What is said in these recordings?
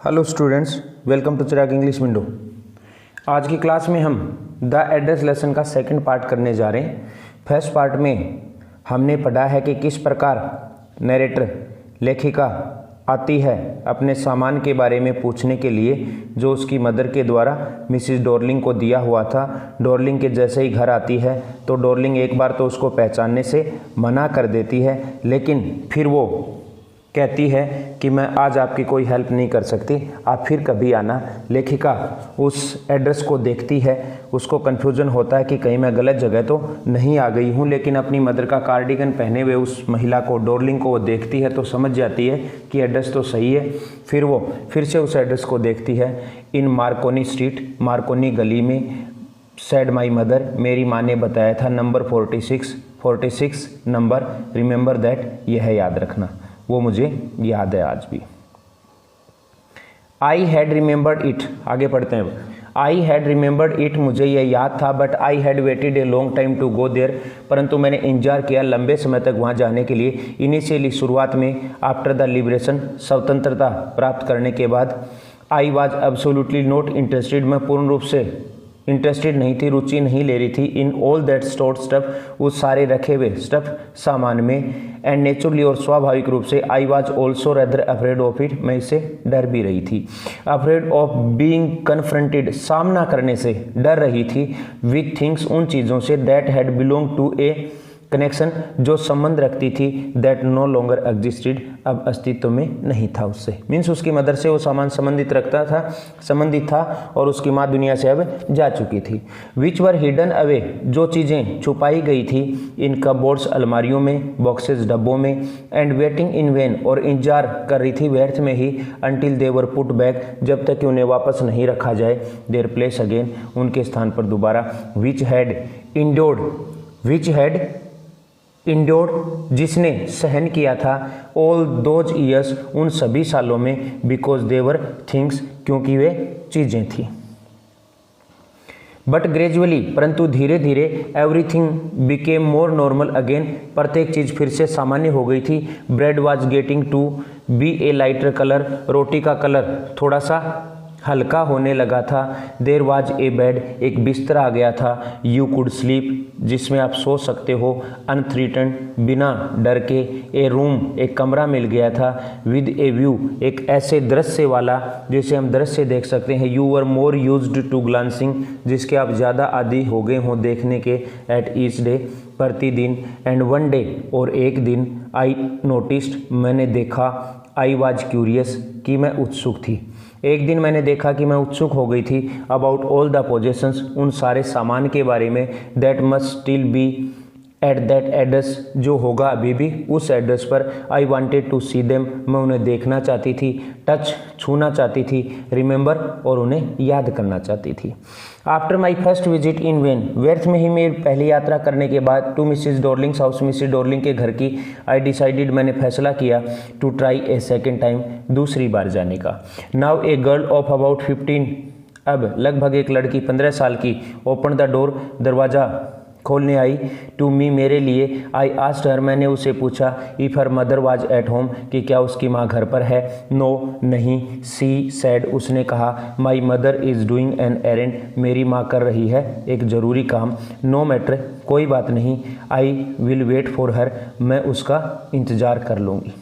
Hello students, welcome to Chirag English window. आज की class में हम द एड्रेस लेसन का सेकंड पार्ट करने जा रहे हैं। फर्स्ट पार्ट में हमने पढ़ा है कि किस प्रकार नरेटर लेखिका आती है अपने सामान के बारे में पूछने के लिए जो उसकी मदर के द्वारा मिसिस डॉर्लिंग को दिया हुआ था। डॉर्लिंग के जैसे ही घर आती है तो डॉर्लिंग एक बार तो उसको पहचानने से मना कर देती है, लेकिन फिर वो कहती है कि मैं आज आपकी कोई हेल्प नहीं कर सकती, आप फिर कभी आना। लेखिका उस एड्रेस को देखती है, उसको कन्फ्यूज़न होता है कि कहीं मैं गलत जगह तो नहीं आ गई हूँ, लेकिन अपनी मदर का कार्डिगन पहने हुए उस महिला को, डॉर्लिंग को वो देखती है तो समझ जाती है कि एड्रेस तो सही है। फिर वो फिर से उस एड्रेस को देखती है। इन मार्कोनी स्ट्रीट, मार्कोनी गली में, सेड माई मदर, मेरी माँ ने बताया था, नंबर 46 नंबर, रिमेंबर दैट, यह है याद रखना। वो मुझे याद है आज भी। आई हैड रिमेंबर्ड इट, आगे पढ़ते हैं। आई हैड रिमेंबर्ड इट, मुझे यह याद था, but I had waited a long time to go there, परंतु मैंने इंतजार किया लंबे समय तक वहाँ जाने के लिए। इनिशियली, शुरुआत में, आफ्टर द लिबरेशन, स्वतंत्रता प्राप्त करने के बाद, I was absolutely not interested, मैं पूर्ण रूप से इंटरेस्टेड नहीं थी, रुचि नहीं ले रही थी, in all that stored stuff, उस सारे रखे हुए स्टफ सामान में। एंड नेचुरली, और स्वाभाविक रूप से, I was also rather afraid of it, मैं इससे डर भी रही थी। अफ्रेड ऑफ बीइंग कन्फ्रंटेड, सामना करने से डर रही थी, विथ थिंग्स, उन चीज़ों से, that had belong to a connection, जो संबंध रखती थी, दैट नो लॉन्गर एग्जिस्टेड, अब अस्तित्व में नहीं था उससे। मीन्स उसकी मदर से वो सामान संबंधित था और उसकी माँ दुनिया से अब जा चुकी थी। विच वर हिडन अवे, जो चीज़ें छुपाई गई थी, इन कबोर्ड्स, अलमारियों में, बॉक्सेस, डब्बों में, एंड वेटिंग इन वेन, और इंतजार कर रही थी व्यर्थ में ही, until they were put back, जब तक कि उन्हें वापस नहीं रखा जाए, देयर प्लेस अगेन, उनके स्थान पर दोबारा। विच हैड इंडोर्ड, जिसने सहन किया था, ऑल दोज ईयर्स, उन सभी सालों में, बिकॉज देवर थिंग्स, क्योंकि वे चीज़ें थी। बट ग्रेजुअली, परंतु धीरे धीरे, everything became more normal again, प्रत्येक चीज़ फिर से सामान्य हो गई थी। Bread was getting to be a lighter colour, रोटी का कलर थोड़ा सा हल्का होने लगा था। देर वाज ए बेड, एक बिस्तर आ गया था। यू कुड स्लीप, जिसमें आप सो सकते हो, अनथ्रीटन, बिना डर के। ए रूम, एक कमरा मिल गया था। विद ए व्यू, एक ऐसे दृश्य वाला जिसे हम दृश्य देख सकते हैं। You were more used to glancing, जिसके आप ज़्यादा आदी हो गए हों देखने के। एट ईच डे, प्रतिदिन। एंड वन डे, और एक दिन। आई नोटिस्ड, मैंने देखा। आई वाज क्यूरियस, कि मैं उत्सुक थी। एक दिन मैंने देखा कि मैं उत्सुक हो गई थी। अबाउट ऑल द पोजेशंस, उन सारे सामान के बारे में। That must still be at that address, जो होगा अभी भी उस एड्रेस पर। I wanted to see them, मैं उन्हें देखना चाहती थी। टच, छूना चाहती थी। रिमेंबर, और उन्हें याद करना चाहती थी। After my first visit in vain, व्यर्थ में ही मेरी पहली यात्रा करने के बाद, to Mrs Darling's house, Mrs Darling के घर की, आई डिसाइडेड, मैंने फैसला किया, to try a second time, दूसरी बार जाने का। Now a girl of about 15, अब लगभग एक लड़की 15 साल की, ओपन द डोर, दरवाज़ा खोलने आई, टू मी, मेरे लिए। आई आस्क्ड हर, मैंने उसे पूछा, if her mother was at home, कि क्या उसकी माँ घर पर है। नो, नहीं। सी सेड, उसने कहा, my mother is doing an errand, मेरी माँ कर रही है एक ज़रूरी काम। नो मैटर, कोई बात नहीं। I will wait for her, मैं उसका इंतज़ार कर लूँगी।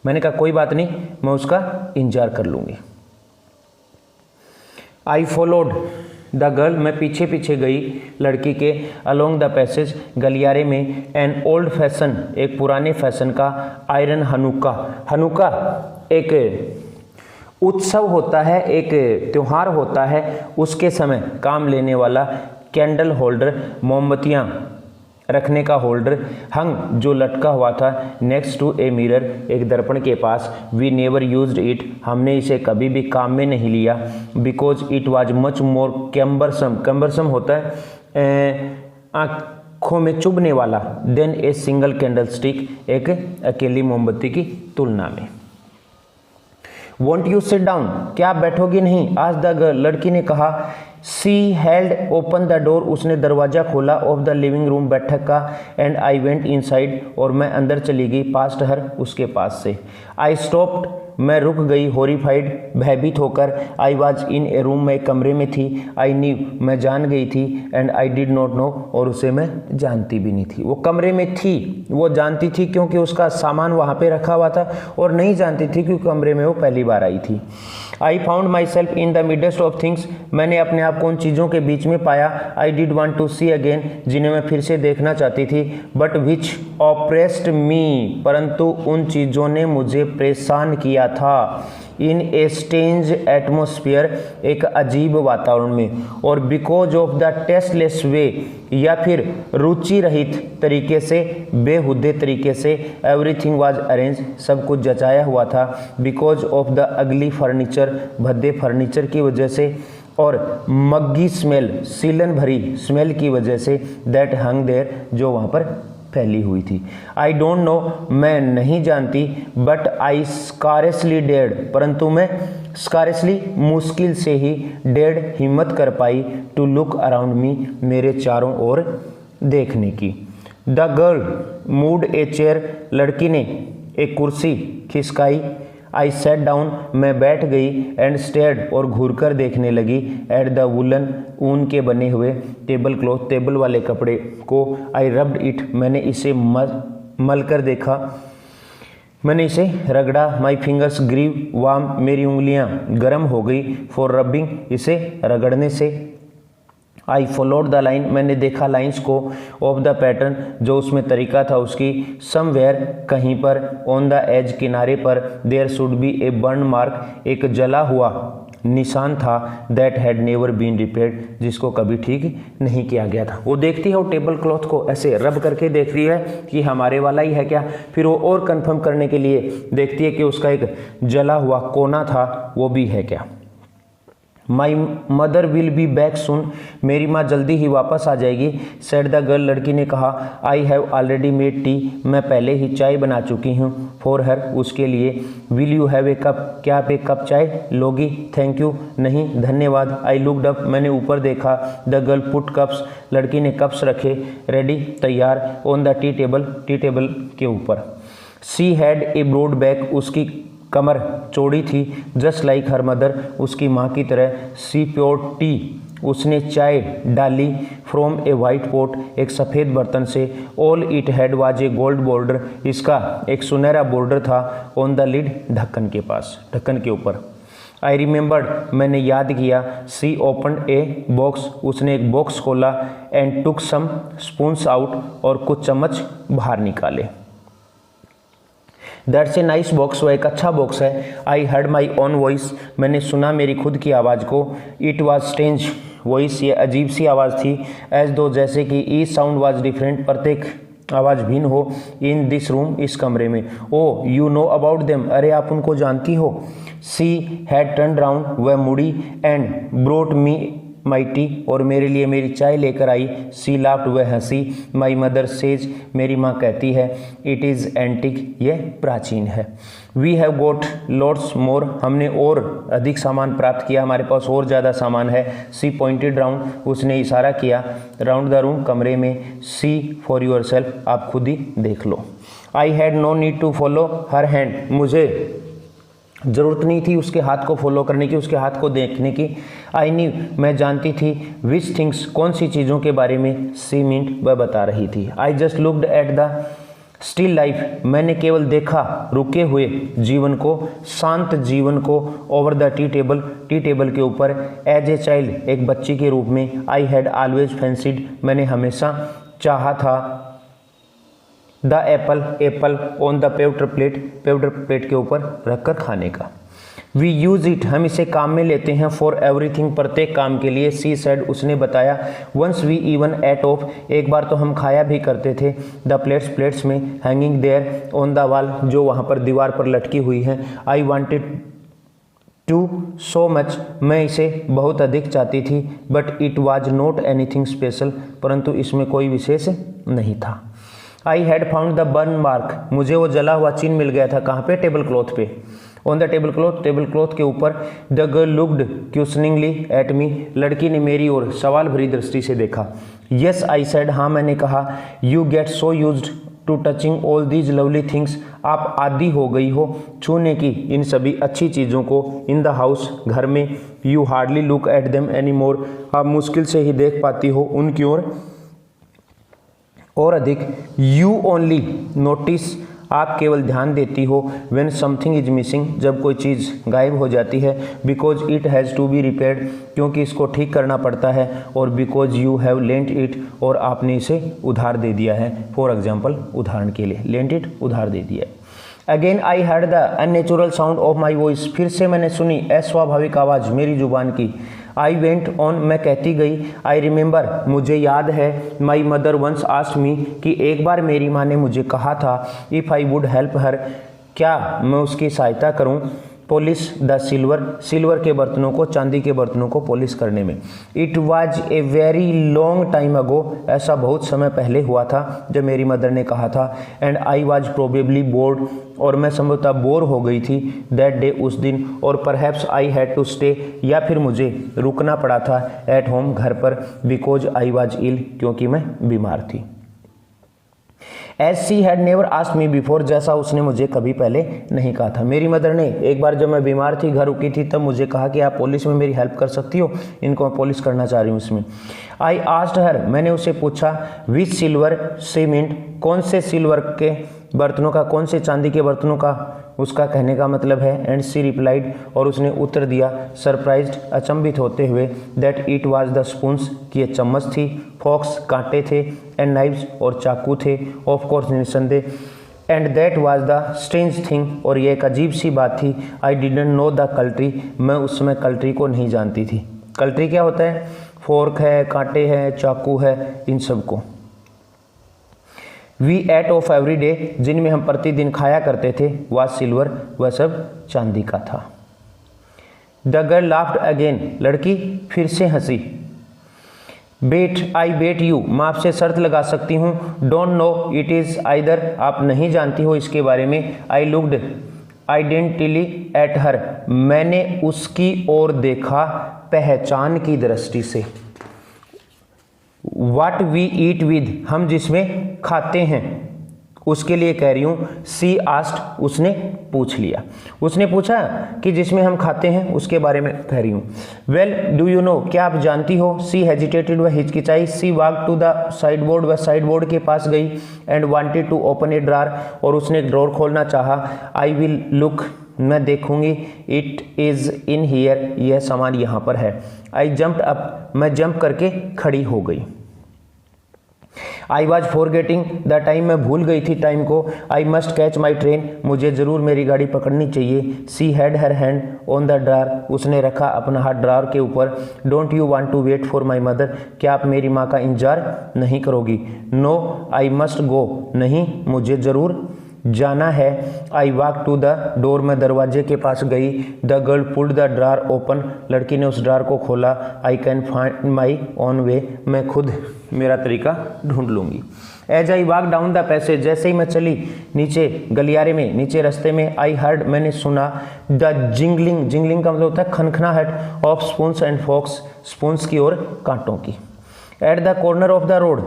मैंने कहा कोई बात नहीं, मैं उसका इंतज़ार कर लूँगी। आई फॉलोड द गर्ल, मैं पीछे पीछे गई लड़की के। अलोंग द पैसेज, गलियारे में। एन ओल्ड फैशन, एक पुराने फैशन का। आयरन हनुका एक उत्सव होता है, एक त्योहार होता है, उसके समय काम लेने वाला। कैंडल होल्डर, मोमबत्तियाँ रखने का होल्डर। हंग, जो लटका हुआ था। नेक्स्ट टू ए मिरर, एक दर्पण के पास। वी नेवर यूज्ड इट, हमने इसे कभी भी काम में नहीं लिया। Because it was much more cumbersome होता है आँखों में चुभने वाला। Than a single candlestick, एक अकेली मोमबत्ती की तुलना में। वॉन्ट यू सिट डाउन, क्या आप बैठोगी नहीं। आज द गर्ल, लड़की ने कहा। सी हेल्ड ओपन द डोर, उसने दरवाज़ा खोला, ऑफ द लिविंग रूम, बैठक का, एंड आई वेंट इनसाइड, और मैं अंदर चली गई, पास्ट हर, उसके पास से। आई स्टॉप्ड, मैं रुक गई, हॉरिफाइड, भयभीत होकर, I was in A room, मैं एक कमरे में थी, आई न्यू, मैं जान गई थी, and I did not know, और उसे मैं जानती भी नहीं थी। वो कमरे में थी, वो जानती थी क्योंकि उसका सामान वहाँ पे रखा हुआ था, और नहीं जानती थी क्योंकि कमरे में वो पहली बार आई थी। I found my self in the midst of things, मैंने अपने आप को उन चीज़ों के बीच में पाया। I did want to see again, जिन्हें मैं फिर से देखना चाहती थी, बट विच ऑप्रेस्ड मी, परंतु उन चीज़ों ने मुझे परेशान किया था। इन ए स्ट्रेंज एटमोसफियर, एक अजीब वातावरण में, और बिकॉज ऑफ द टेस्टलेस वे, या फिर रुचि रहित तरीके से, बेहुदे तरीके से, एवरीथिंग वाज अरेंज, सब कुछ जचाया हुआ था, because of the ugly furniture, भद्दे फर्नीचर की वजह से, और मग्गी स्मेल, सीलन भरी स्मेल की वजह से, दैट हंग देयर, जो वहाँ पर फैली हुई थी। आई डोंट नो, मैं नहीं जानती, बट आई स्कारसली डेड, परंतु मैं स्कारसली, मुश्किल से ही, डेड, हिम्मत कर पाई, टू लुक अराउंड मी, मेरे चारों ओर देखने की। The girl moved a chair, लड़की ने एक कुर्सी खिसकाई। आई सेट डाउन, मैं बैठ गई, एंड स्टेयर्ड, और घूरकर देखने लगी, एट द वुलन, ऊन के बने हुए, टेबल क्लॉथ, टेबल वाले कपड़े को। आई रब्ड इट, मैंने इसे मल कर देखा, मैंने इसे रगड़ा। माई फिंगर्स ग्रीव वार्म, मेरी उंगलियां गर्म हो गई, फॉर रबिंग, इसे रगड़ने से। आई फॉलोड द लाइन, मैंने देखा लाइंस को, ऑफ द पैटर्न, जो उसमें तरीका था उसकी, समवेयर, कहीं पर, ऑन द एज, किनारे पर, there should be a burn mark, एक जला हुआ निशान था, that had never been repaired, जिसको कभी ठीक नहीं किया गया था। वो देखती है, वो टेबल क्लॉथ को ऐसे रब करके देख रही है कि हमारे वाला ही है क्या, फिर वो और कंफर्म करने के लिए देखती है कि उसका एक जला हुआ कोना था, वो भी है क्या। My mother will be back soon, मेरी माँ जल्दी ही वापस आ जाएगी, सेड द गर्ल, लड़की ने कहा। I have already made tea, मैं पहले ही चाय बना चुकी हूँ, फॉर हर, उसके लिए। Will you have a cup, क्या आप एक कप चाय लोगी, थैंक यू, नहीं धन्यवाद। आई लुक्ड अप, मैंने ऊपर देखा। द गर्ल पुट कप्स, लड़की ने कप्स रखे, रेडी, तैयार, ऑन द टी टेबल के ऊपर। She had a broad back, उसकी कमर चौड़ी थी, जस्ट लाइक हर मदर, उसकी माँ की तरह। सी प्योर टी, उसने चाय डाली, फ्रॉम ए वाइट पॉट, एक सफ़ेद बर्तन से। All it had was a gold border, इसका एक सुनहरा बॉर्डर था, ऑन द लिड, ढक्कन के पास, ढक्कन के ऊपर। आई रिमेंबर्ड, मैंने याद किया। सी ओपन ए बॉक्स, उसने एक बॉक्स खोला, and took some spoons out, और कुछ चम्मच बाहर निकाले। दैट्स ए नाइस बॉक्स, वह एक अच्छा बॉक्स है। I heard my own voice, मैंने सुना मेरी खुद की आवाज़ को। इट वॉज स्ट्रेंज वॉइस, ये अजीब सी आवाज़ थी। एज दो, जैसे कि ईच साउंड वॉज डिफरेंट, प्रत्येक आवाज़ भिन्न हो। इन दिस रूम, इस कमरे में। ओ यू नो अबाउट देम, अरे आप उनको जानती हो। सी हैड टर्न राउंड, वह मुड़ी, and brought me my T, और मेरे लिए मेरी चाय लेकर आई। सी लाफ्ड, वह हंसी। माई मदर सेज, मेरी माँ कहती है। इट इज़ एंटिक, यह प्राचीन है। We have got lots more, हमने और अधिक सामान प्राप्त किया, हमारे पास और ज़्यादा सामान है। सी पॉइंटेड राउंड, उसने इशारा किया, राउंड द रूम, कमरे में। सी फॉर योर सेल्फ, आप खुद ही देख लो। I had no need to follow her hand, मुझे ज़रूरत नहीं थी उसके हाथ को फॉलो करने की, उसके हाथ को देखने की। आई न्यू, मैं जानती थी। विच थिंग्स, कौन सी चीज़ों के बारे में। सी मींट, वह बता रही थी। I just looked at the still life, मैंने केवल देखा रुके हुए जीवन को, शांत जीवन को। ओवर द टी टेबल के ऊपर। एज ए चाइल्ड, एक बच्ची के रूप में। आई हैड ऑलवेज फैंसीड, मैंने हमेशा चाहा था। The Apple on the paved plate के ऊपर रखकर खाने का। वी यूज इट, हम इसे काम में लेते हैं। फॉर एवरीथिंग, प्रत्येक काम के लिए। सी सेड, उसने बताया। Once we even ate off, एक बार तो हम खाया भी करते थे। द प्लेट्स में। Hanging there on the wall, जो वहाँ पर दीवार पर लटकी हुई हैं। I wanted to so much, मैं इसे बहुत अधिक चाहती थी। But it was not anything special, परंतु इसमें कोई विशेष नहीं था। I had found the burn mark, मुझे वो जला हुआ चिन्ह मिल गया था। कहाँ पे? टेबल क्लॉथ पे। ऑन द टेबल क्लॉथ के ऊपर। The girl looked questioningly at me, लड़की ने मेरी ओर सवाल भरी दृष्टि से देखा। यस आई सेड, हाँ मैंने कहा। You get so used to touching all these lovely things, आप आदी हो गई हो छूने की इन सभी अच्छी चीज़ों को। इन द हाउस, घर में। You hardly look at them any more, आप मुश्किल से ही देख पाती हो उनकी ओर और अधिक। यू ओनली नोटिस, आप केवल ध्यान देती हो। व्हेन समथिंग इज मिसिंग, जब कोई चीज़ गायब हो जाती है। Because it has to be repaired, क्योंकि इसको ठीक करना पड़ता है। और because you have lent it, और आपने इसे उधार दे दिया है। फॉर एग्जाम्पल, उदाहरण के लिए, लेंट इट उधार दे दिया है। Again I heard the unnatural sound of my voice, फिर से मैंने सुनी अस्वाभाविक आवाज़ मेरी जुबान की। आई वेंट ऑन, मैं कहती गई। आई रिमेंबर, मुझे याद है। My mother once asked me, कि एक बार मेरी माँ ने मुझे कहा था। If I would help her, क्या मैं उसकी सहायता करूँ। पॉलिश द सिल्वर, सिल्वर के बर्तनों को, चांदी के बर्तनों को पॉलिश करने में। It was a very long time ago, ऐसा बहुत समय पहले हुआ था जब मेरी मदर ने कहा था। And I was probably board, और मैं संभवतः बोर हो गई थी दैट डे, उस दिन। और perhaps I had to stay, या फिर मुझे रुकना पड़ा था एट होम, घर पर। बिकॉज आई वॉज इल, क्योंकि मैं बीमार थी। As she had never asked me before, जैसा उसने मुझे कभी पहले नहीं कहा था। मेरी मदर ने एक बार जब मैं बीमार थी, घर रुकी थी, तब मुझे कहा कि आप पॉलिश में मेरी हेल्प कर सकती हो, इनको मैं पॉलिश करना चाह रही हूँ इसमें। आई आस्क्ड हर, मैंने उससे पूछा। विच सिल्वर सीमेंट, कौन से सिल्वर के बर्तनों का, कौन से चांदी के बर्तनों का, उसका कहने का मतलब है। एंड सी रिप्लाइड, और उसने उत्तर दिया सरप्राइज्ड, अचंभित होते हुए, that it was the spoons, कि ये चम्मच थी। फॉक्स, कांटे थे। एंड नाइव्स, और चाकू थे। ऑफ कोर्स, निसंदेह। And that was the strange thing, और ये एक अजीब सी बात थी। आई डिडंट नो द कल्ट्री, मैं उस समय कल्ट्री को नहीं जानती थी। कल्ट्री क्या होता है? फोर्क है, कांटे हैं, चाकू है, इन सब को। We ate off every day, जिनमें हम प्रतिदिन खाया करते थे, वाज सिल्वर, वह सब चांदी का था। द गर्ल लाफ्ड अगेन, लड़की फिर से हंसी। बेट, आई बेट यू, मैं आपसे शर्त लगा सकती हूँ। Don't know it is either, आप नहीं जानती हो इसके बारे में। आई लुक्ड आइडेंटिली एट हर, मैंने उसकी ओर देखा पहचान की दृष्टि से। What we eat with, हम जिसमें खाते हैं, उसके लिए कह रही हूँ। सी आस्क्ड, उसने पूछ लिया, उसने पूछा कि जिसमें हम खाते हैं उसके बारे में कह रही हूँ। वेल डू यू नो, क्या आप जानती हो। सी हेजिटेटेड, वह हिचकिचाई। She walk to the sideboard, वह साइड बोर्ड के पास गई। And wanted to open a drawer, और उसने एक ड्रॉर खोलना चाहा। आई विल लुक, मैं देखूंगी। इट इज़ इन हियर, यह सामान यहाँ पर है। आई जम्प्ड अप, मैं जंप करके खड़ी हो गई। I was forgetting the time, मैं भूल गई थी टाइम को। I must catch my train, मुझे ज़रूर मेरी गाड़ी पकड़नी चाहिए। She had her hand on the drawer, उसने रखा अपना हाथ ड्रार के ऊपर। Don't you want to wait for my mother, क्या आप मेरी माँ का इंतजार नहीं करोगी। नो आई मस्ट गो, नहीं मुझे ज़रूर जाना है। I walk to the door, मैं दरवाजे के पास गई। The girl pulled the drawer open, लड़की ने उस ड्रार को खोला। I can find my own way, मैं खुद मेरा तरीका ढूंढ लूँगी। As I walk down the passage, जैसे ही मैं चली नीचे गलियारे में, नीचे रास्ते में। आई हर्ड, मैंने सुना। द जिंगलिंग, जिंगलिंग का मतलब होता है खनखनाहट। Of spoons and forks, spoons की और कांटों की। At the corner of the road,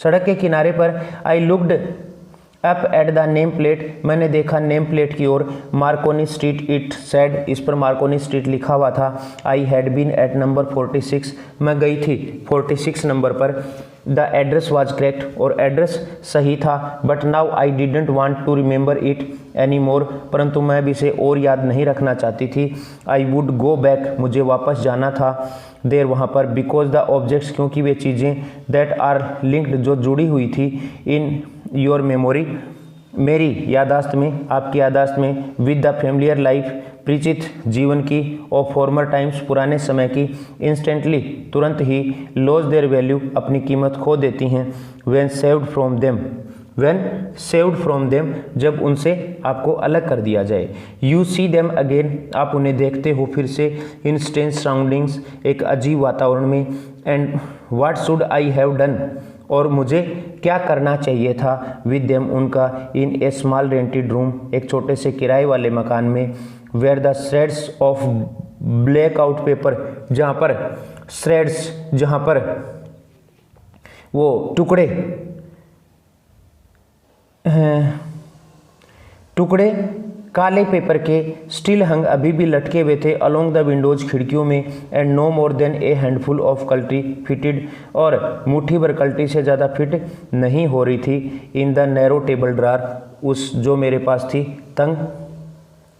सड़क के किनारे पर। I looked up at the name plate, मैंने देखा नेम प्लेट की ओर। मार्कोनी स्ट्रीट इट सेड, इस पर मार्कोनी स्ट्रीट लिखा हुआ था। I had been at number 46, मैं गई थी 46 नंबर पर। द एड्रेस वाज करेक्ट, और एड्रेस सही था। But now I didn't want to remember it any more, परंतु मैं भी इसे और याद नहीं रखना चाहती थी। आई वुड गो बैक, मुझे वापस जाना था देर वहाँ पर। बिकॉज द ऑब्जेक्ट्स, क्योंकि वे चीज़ें। दैट आर लिंक्ड, जो जुड़ी हुई थी। इन योर मेमोरी, मेरी यादाश्त में, आपकी यादाश्त में। विद द फैमिलियर लाइफ, परिचित जीवन की। ऑफ फॉर्मर टाइम्स, पुराने समय की। इंस्टेंटली, तुरंत ही। लॉस देयर वैल्यू, अपनी कीमत खो देती हैं। When saved from them, when saved from them, जब उनसे आपको अलग कर दिया जाए। यू सी देम अगेन, आप उन्हें देखते हो फिर से। इन स्ट्रेंज सराउंडिंग्स, एक अजीब वातावरण में। And what should I have done, और मुझे क्या करना चाहिए था विद देम उनका in a small rented room, एक छोटे से किराए वाले मकान में, where the shreds of blackout paper, जहाँ पर श्रेड्स, जहाँ पर वो टुकड़े काले पेपर के स्टिल हंग अभी भी लटके हुए थे अलोंग द विंडोज, खिड़कियों में, and no more than a handful of cutlery fitted, और मुट्ठी भर कल्ट्री से ज़्यादा फिट नहीं हो रही थी, इन द नैरो टेबल ड्रार, उस जो मेरे पास थी तंग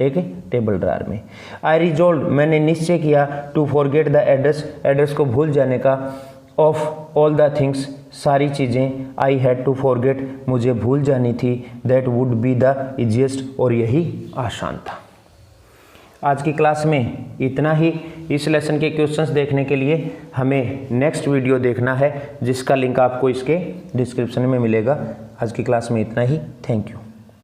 एक टेबल ड्रार में। आई रिजोल्व, मैंने निश्चय किया, to forget the address, address को भूल जाने का, ऑफ ऑल द थिंग्स, सारी चीज़ें, आई हैड टू फॉरगेट, मुझे भूल जानी थी, that would be the easiest, और यही आसान था। आज की क्लास में इतना ही। इस लेसन के क्वेश्चंस देखने के लिए हमें नेक्स्ट वीडियो देखना है, जिसका लिंक आपको इसके डिस्क्रिप्शन में मिलेगा। आज की क्लास में इतना ही। Thank you.